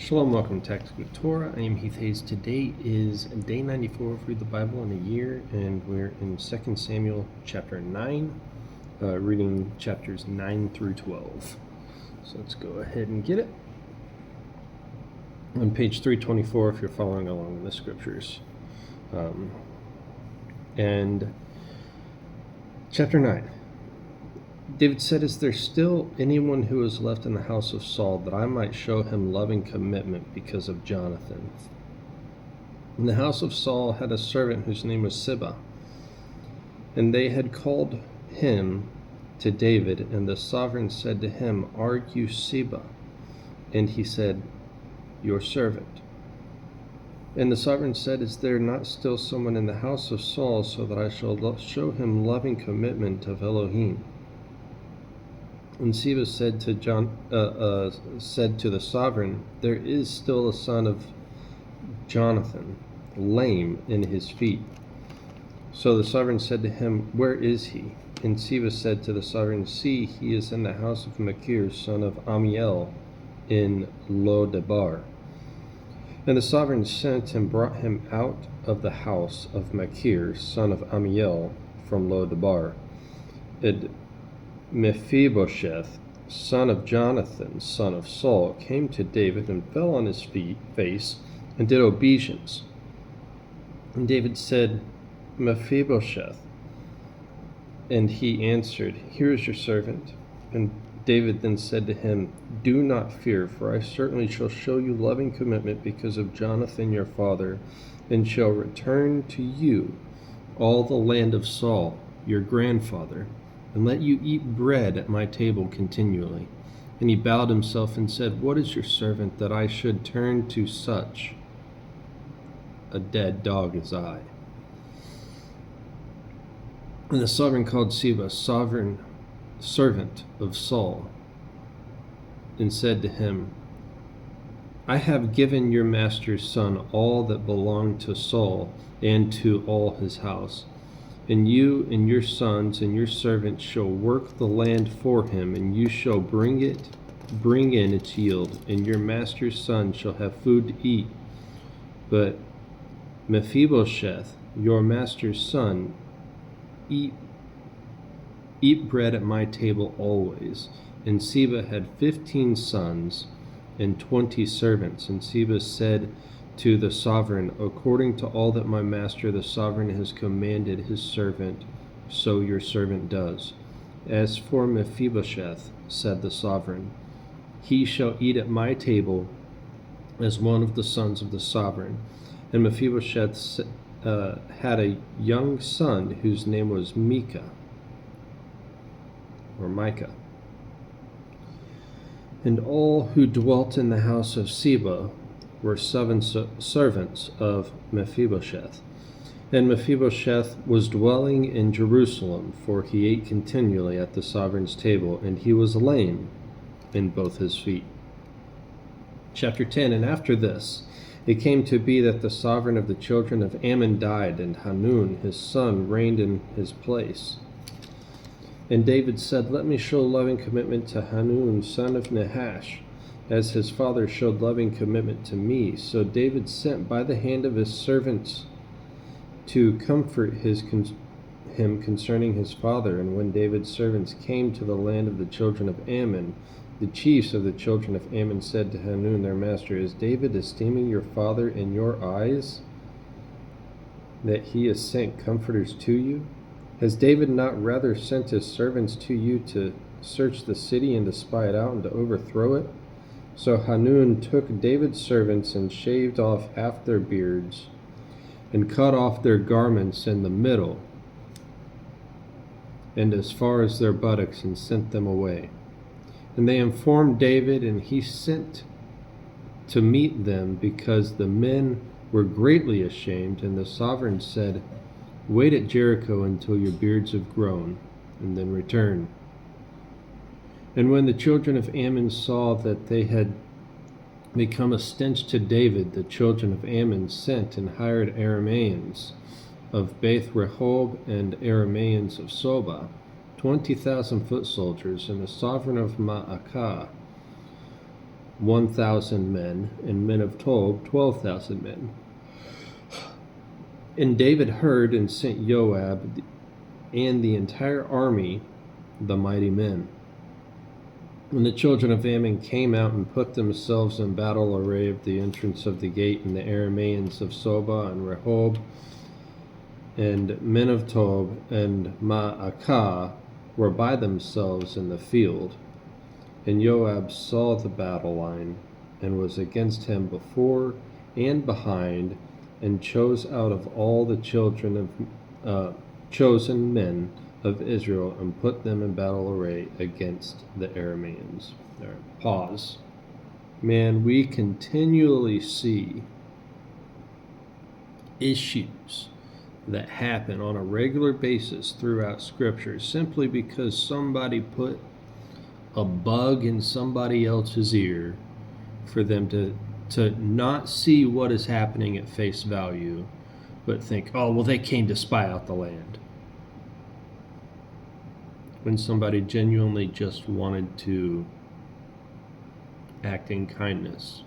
Shalom, welcome to Tactical Torah. I am Heath Hayes. Today is day 94 of Read the Bible in a Year, and we're in 2 Samuel chapter 9, reading chapters 9 through 12. So let's go ahead and get it. On page 324, if you're following along in the scriptures. And chapter 9. David said, "Is there still anyone who is left in the house of Saul, that I might show him loving commitment because of Jonathan?" And the house of Saul had a servant whose name was Ziba, and they had called him to David, and the sovereign said to him, "Are you Ziba?" And he said, "Your servant." And the sovereign said, "Is there not still someone in the house of Saul, so that I shall show him loving commitment of Elohim?" And Ziba said to the sovereign, "There is still a son of Jonathan, lame in his feet." So the sovereign said to him, "Where is he?" And Ziba said to the sovereign, "See, he is in the house of Machir, son of Amiel, in Lo-debar." And the sovereign sent and brought him out of the house of Machir, son of Amiel, from Lo-debar. And Mephibosheth, son of Jonathan, son of Saul, came to David and fell on his face and did obeisance. And David said, "Mephibosheth." And he answered, "Here is your servant." And David then said to him, "Do not fear, for I certainly shall show you loving commitment because of Jonathan your father, and shall return to you all the land of Saul, your grandfather, and let you eat bread at my table continually." And he bowed himself and said, "What is your servant that I should turn to such a dead dog as I?" And the sovereign called Ziba, servant of Saul, and said to him, "I have given your master's son all that belonged to Saul and to all his house. And you and your sons and your servants shall work the land for him, and you shall bring in its yield, and your master's son shall have food to eat. But Mephibosheth, your master's son, eat bread at my table always." And Ziba had 15 sons and 20 servants. And Ziba said to the sovereign, "According to all that my master the sovereign has commanded his servant, so your servant does. As for Mephibosheth," said the sovereign, "he shall eat at my table as one of the sons of the sovereign." And Mephibosheth had a young son whose name was Micah. And all who dwelt in the house of Ziba were 7 servants of Mephibosheth. And Mephibosheth was dwelling in Jerusalem, for he ate continually at the sovereign's table, and he was lame in both his feet. Chapter 10. And after this, it came to be that the sovereign of the children of Ammon died, and Hanun his son reigned in his place. And David said, "Let me show loving commitment to Hanun, son of Nahash, as his father showed loving commitment to me." So David sent by the hand of his servants to comfort him concerning his father. And when David's servants came to the land of the children of Ammon, the chiefs of the children of Ammon said to Hanun their master, "Is David esteeming your father in your eyes, that he has sent comforters to you? Has David not rather sent his servants to you to search the city and to spy it out and to overthrow it?" So Hanun took David's servants and shaved off half their beards and cut off their garments in the middle and as far as their buttocks, and sent them away. And they informed David, and he sent to meet them, because the men were greatly ashamed. And the sovereign said, "Wait at Jericho until your beards have grown, and then return." And when the children of Ammon saw that they had become a stench to David, the children of Ammon sent and hired Arameans of Beth Rehob and Arameans of Soba, 20,000 foot soldiers. And the sovereign of Maacah 1,000 men, and men of Tob 12,000 men. And David heard and sent Joab and the entire army, the mighty men. When the children of Ammon came out and put themselves in battle array at the entrance of the gate, and the Arameans of Sobah and Rehob, and men of Tob and Maacah were by themselves in the field. And Joab saw the battle line, and was against him before and behind, and chose out of all the children of chosen men of Israel, and put them in battle array against the Arameans. All right, pause. Man, we continually see issues that happen on a regular basis throughout Scripture simply because somebody put a bug in somebody else's ear for them to not see what is happening at face value, but think, oh, well, they came to spy out the land. When somebody genuinely just wanted to act in kindness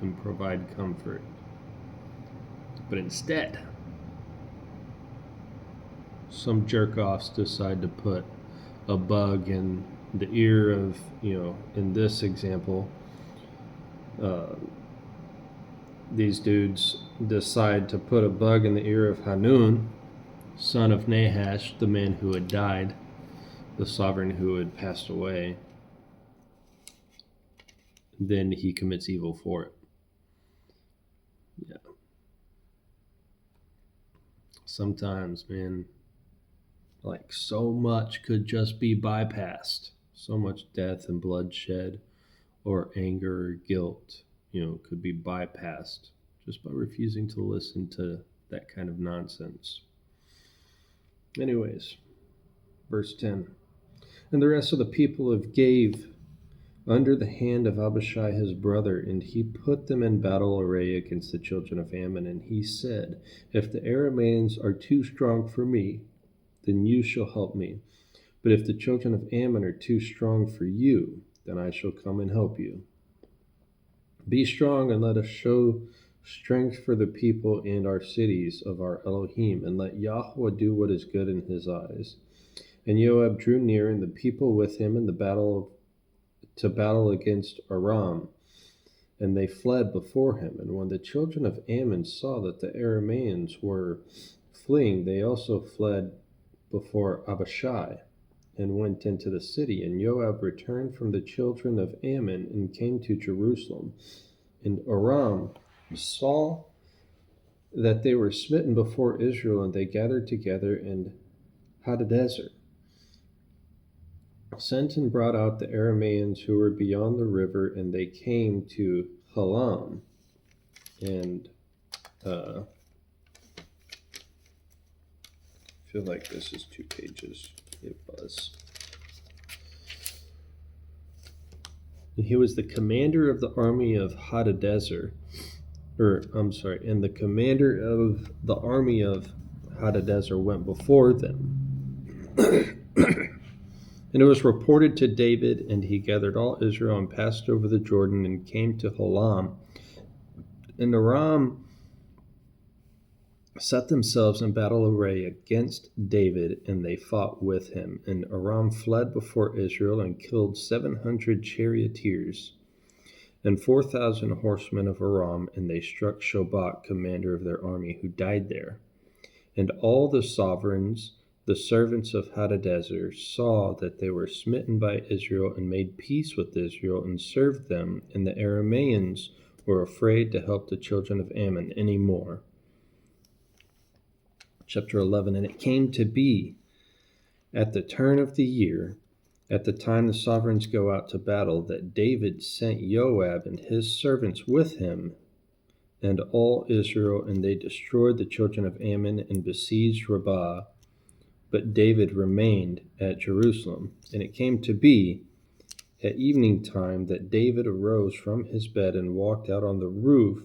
and provide comfort. But instead, some jerk-offs decide to put a bug in the ear of, in this example, these dudes decide to put a bug in the ear of Hanun, son of Nahash, the man who had died, the sovereign who had passed away. Then he commits evil for it. Yeah. Sometimes, man, like so much could just be bypassed. So much death and bloodshed or anger or guilt, could be bypassed just by refusing to listen to that kind of nonsense. Anyways, verse 10. And the rest of the people gave under the hand of Abishai his brother, and he put them in battle array against the children of Ammon. And he said, if the Arameans are too strong for me, then you shall help me. But if the children of Ammon are too strong for you, then I shall come and help you. Be strong, and let us show strength for the people and our cities of our Elohim, and let Yahweh do what is good in his eyes. And Joab drew near, and the people with him in the battle against Aram, and they fled before him. And when the children of Ammon saw that the Arameans were fleeing, they also fled before Abishai, and went into the city. And Joab returned from the children of Ammon, and came to Jerusalem. And Aram saw that they were smitten before Israel, and they gathered together in Hadadezer, sent and brought out the Arameans who were beyond the river, and they came to Halam. And I feel like this is 2 pages. It was. And he was the commander of the army of Hadadezer, and the commander of the army of Hadadezer went before them. And it was reported to David, and he gathered all Israel and passed over the Jordan and came to Halam. And Aram set themselves in battle array against David, and they fought with him. And Aram fled before Israel and killed 700 charioteers and 4,000 horsemen of Aram, and they struck Shobach, commander of their army, who died there. And all the sovereigns, the servants of Hadadezer, saw that they were smitten by Israel, and made peace with Israel, and served them. And the Arameans were afraid to help the children of Ammon any more. Chapter 11. And it came to be at the turn of the year, at the time the sovereigns go out to battle, that David sent Joab and his servants with him, and all Israel, and they destroyed the children of Ammon and besieged Rabbah. But David remained at Jerusalem. And it came to be at evening time that David arose from his bed and walked out on the roof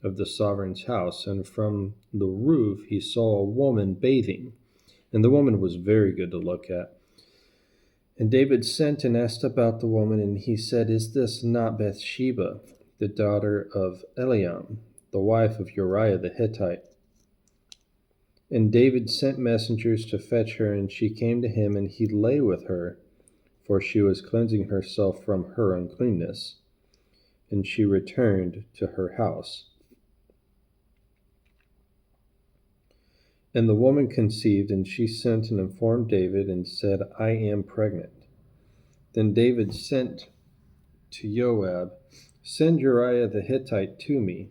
of the sovereign's house. And from the roof he saw a woman bathing, and the woman was very good to look at. And David sent and asked about the woman, and he said, Is this not Bathsheba, the daughter of Eliam, the wife of Uriah the Hittite? And David sent messengers to fetch her, and she came to him, and he lay with her, for she was cleansing herself from her uncleanness. And she returned to her house. And the woman conceived, and she sent and informed David, and said, I am pregnant. Then David sent to Joab, Send Uriah the Hittite to me.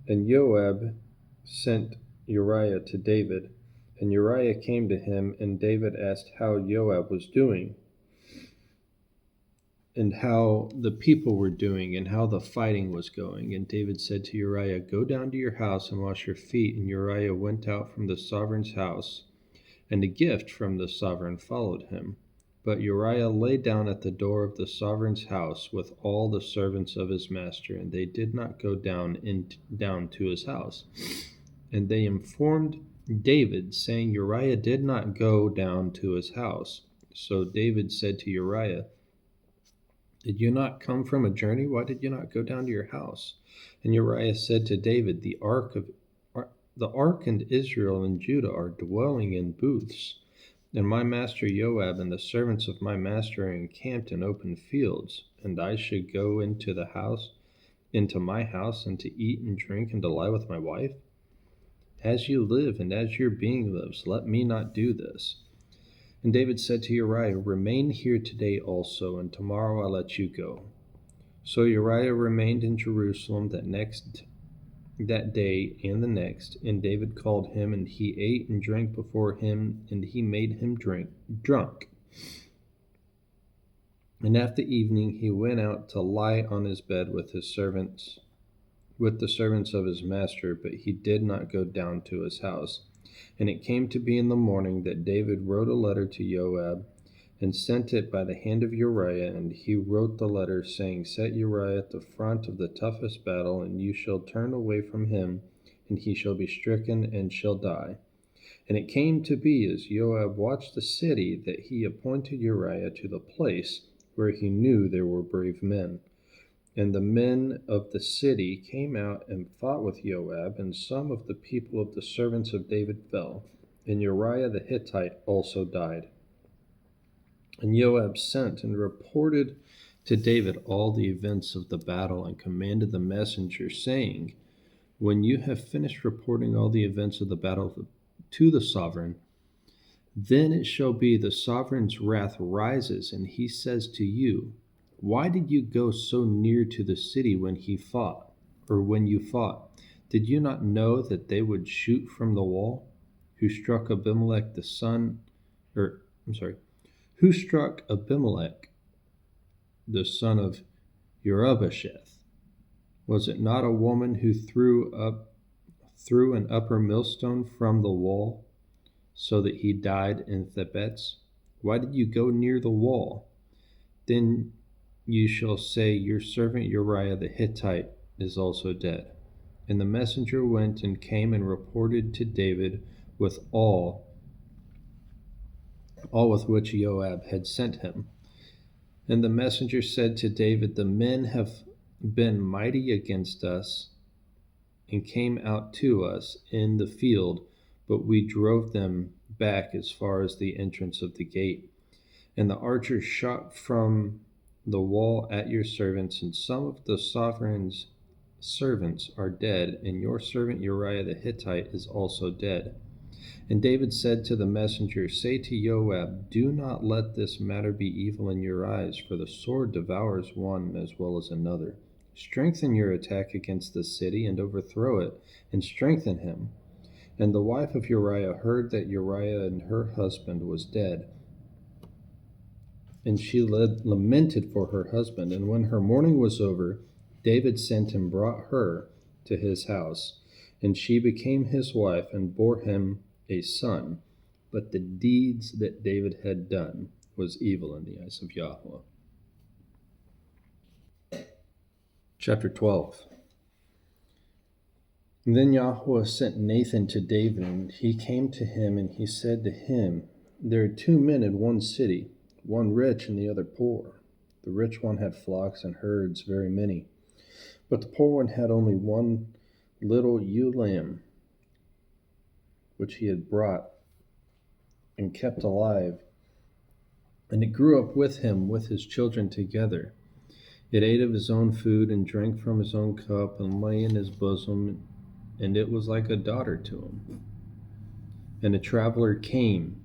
And Joab sent Uriah to David. And Uriah came to him, and David asked how Joab was doing, and how the people were doing, and how the fighting was going. And David said to Uriah, Go down to your house and wash your feet. And Uriah went out from the sovereign's house, and a gift from the sovereign followed him. But Uriah lay down at the door of the sovereign's house with all the servants of his master, and they did not go down to his house. And they informed David, saying, Uriah did not go down to his house. So David said to Uriah, Did you not come from a journey? Why did you not go down to your house? And Uriah said to David, The ark and Israel and Judah are dwelling in booths. And my master Joab and the servants of my master are encamped in open fields, and I should go into my house, and to eat and drink and to lie with my wife? As you live, and as your being lives, let me not do this. And David said to Uriah, Remain here today also, and tomorrow I'll let you go. So Uriah remained in Jerusalem that day and the next, and David called him, and he ate and drank before him, and he made him drunk. And after evening he went out to lie on his bed with the servants of his master, but he did not go down to his house. And it came to be in the morning that David wrote a letter to Joab, and sent it by the hand of Uriah, and he wrote the letter, saying, Set Uriah at the front of the toughest battle, and you shall turn away from him, and he shall be stricken and shall die. And it came to be, as Joab watched the city, that he appointed Uriah to the place where he knew there were brave men. And the men of the city came out and fought with Joab, and some of the people of the servants of David fell, and Uriah the Hittite also died. And Joab sent and reported to David all the events of the battle, and commanded the messenger, saying, When you have finished reporting all the events of the battle to the sovereign, then it shall be the sovereign's wrath rises, and he says to you, Why did you go so near to the city when you fought? Did you not know that they would shoot from the wall? Who struck Abimelech the son of Jerubbesheth? Was it not a woman who threw an upper millstone from the wall, so that he died in Thebez? Why did you go near the wall? Then you shall say, Your servant Uriah the Hittite is also dead. And the messenger went and came and reported to David with all with which Joab had sent him. And the messenger said to David, The men have been mighty against us, and came out to us in the field, but we drove them back as far as the entrance of the gate. And the archers shot from the wall at your servants, and some of the sovereign's servants are dead, and your servant Uriah the Hittite is also dead. And David said to the messenger, Say to Joab, Do not let this matter be evil in your eyes, for the sword devours one as well as another. Strengthen your attack against the city, and overthrow it, and strengthen him. And the wife of Uriah heard that Uriah and her husband was dead, and she lamented for her husband. And when her mourning was over, David sent and brought her to his house, and she became his wife, and bore him a son. But the deeds that David had done was evil in the eyes of Yahweh. Chapter 12. And then Yahweh sent Nathan to David, and he came to him, and he said to him, There are 2 men in one city. one rich and the other poor. The rich one had flocks and herds, very many, but the poor one had only one little ewe lamb, which he had brought and kept alive, and it grew up with him with his children together. It ate of his own food and drank from his own cup and lay in his bosom, and it was like a daughter to him. And a traveler came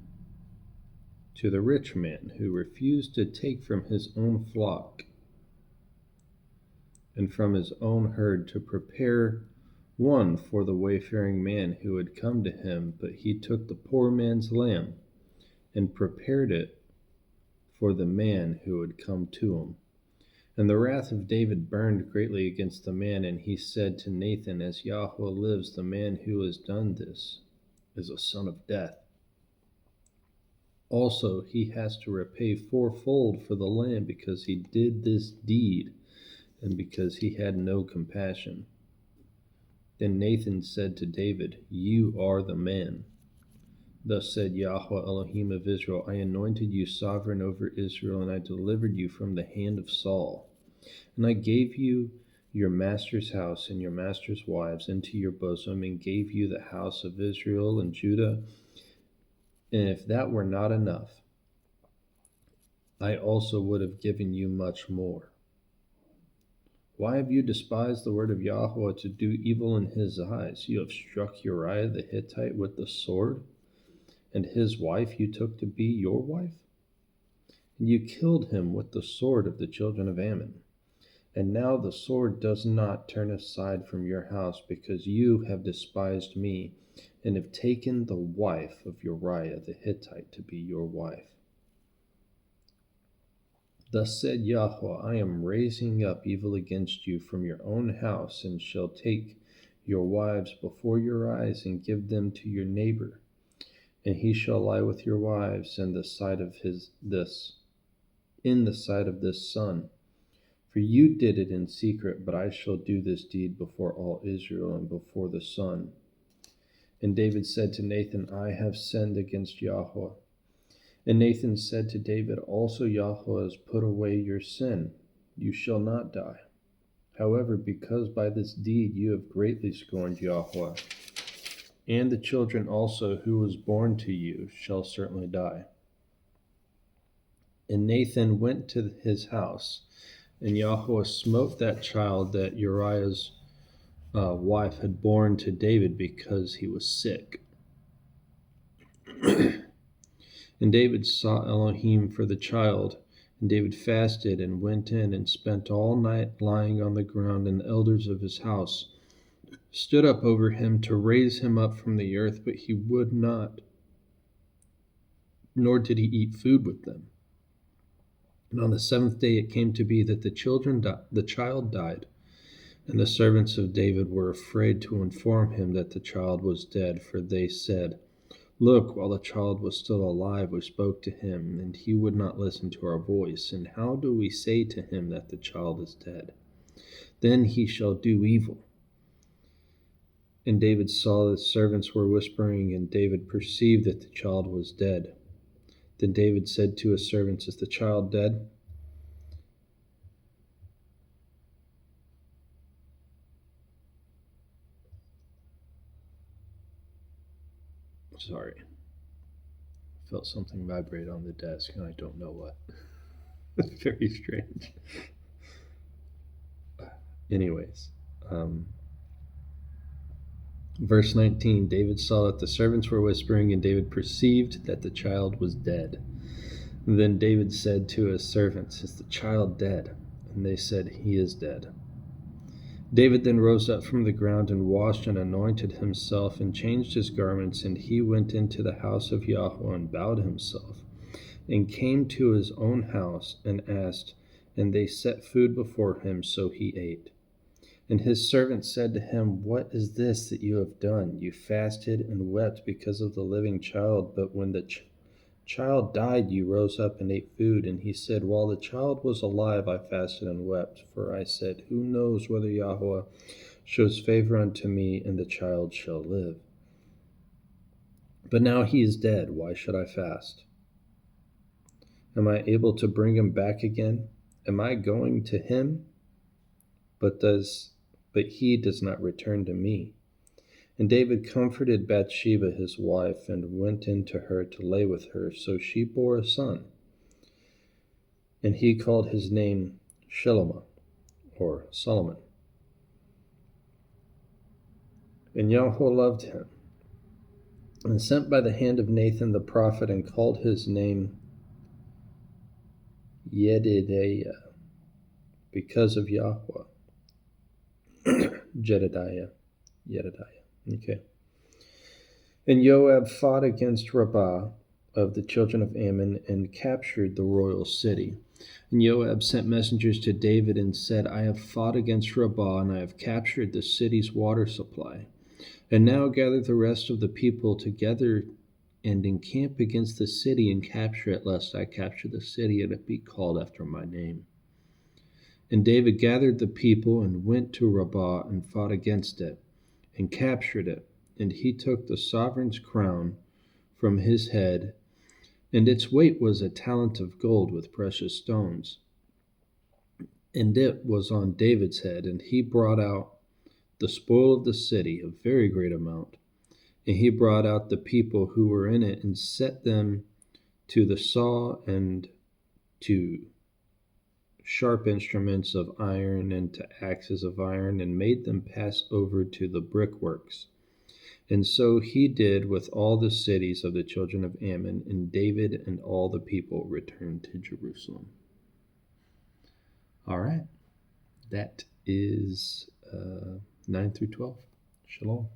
to the rich man, who refused to take from his own flock and from his own herd to prepare one for the wayfaring man who had come to him, but he took the poor man's lamb and prepared it for the man who had come to him. And the wrath of David burned greatly against the man, and he said to Nathan, As Yahweh lives, the man who has done this is a son of death. Also, he has to repay fourfold for the lamb, because he did this deed, and because he had no compassion. Then Nathan said to David, You are the man. Thus said Yahweh Elohim of Israel, I anointed you sovereign over Israel, and I delivered you from the hand of Saul. And I gave you your master's house and your master's wives into your bosom, and gave you the house of Israel and Judah. And if that were not enough, I also would have given you much more. Why have you despised the word of Yahweh to do evil in his eyes? You have struck Uriah the Hittite with the sword, and his wife you took to be your wife? And you killed him with the sword of the children of Ammon. And now the sword does not turn aside from your house, because you have despised me, and have taken the wife of Uriah the Hittite to be your wife. Thus said Yahweh, I am raising up evil against you from your own house, and shall take your wives before your eyes, and give them to your neighbor. And he shall lie with your wives in the sight of this son. For you did it in secret, but I shall do this deed before all Israel and before the sun. And David said to Nathan, I have sinned against Yahweh. And Nathan said to David, Also Yahweh has put away your sin. You shall not die. However, because by this deed you have greatly scorned Yahweh, and the children also who was born to you shall certainly die. And Nathan went to his house, and Yahweh smote that child that Uriah's wife had borne to David, because he was sick. And David sought Elohim for the child. And David fasted and went in and spent all night lying on the ground. And the elders of his house stood up over him to raise him up from the earth, but he would not, nor did he eat food with them. And on the seventh day it came to be that the child died. And the servants of David were afraid to inform him that the child was dead, for they said, Look, while the child was still alive, we spoke to him, and he would not listen to our voice. And how do we say to him that the child is dead? Then he shall do evil. And David saw that servants were whispering, and David perceived that the child was dead. Then David said to his servants, Is the child dead? Sorry. I felt something vibrate on the desk, and I don't know what. It's very strange. Anyways, verse 19, David saw that the servants were whispering, and David perceived that the child was dead. Then David said to his servants, Is the child dead? And they said, He is dead. David then rose up from the ground and washed and anointed himself and changed his garments, and he went into the house of Yahweh and bowed himself, and came to his own house and asked, and they set food before him, so he ate. And his servant said to him, What is this that you have done? You fasted and wept because of the living child, but when the child died, you rose up and ate food. And he said, While the child was alive, I fasted and wept. For I said, Who knows whether Yahweh shows favor unto me, and the child shall live? But now he is dead. Why should I fast? Am I able to bring him back again? Am I going to him? But he does not return to me. And David comforted Bathsheba his wife, and went in to her to lay with her. So she bore a son, and he called his name Shelomith, or Solomon. And Yahweh loved him, and sent by the hand of Nathan the prophet, and called his name Yedidiah, because of Yahweh. Jedidiah. Okay. And Joab fought against Rabbah of the children of Ammon, and captured the royal city. And Joab sent messengers to David and said, I have fought against Rabbah, and I have captured the city's water supply. And now gather the rest of the people together and encamp against the city and capture it, lest I capture the city and it be called after my name. And David gathered the people and went to Rabbah and fought against it and captured it. And he took the sovereign's crown from his head, and its weight was a talent of gold with precious stones. And it was on David's head, and he brought out the spoil of the city, a very great amount. And he brought out the people who were in it, and set them to the saw and to sharp instruments of iron and to axes of iron, and made them pass over to the brickworks. And so he did with all the cities of the children of Ammon, and David and all the people returned to Jerusalem. All right. That is 9 through 12. Shalom.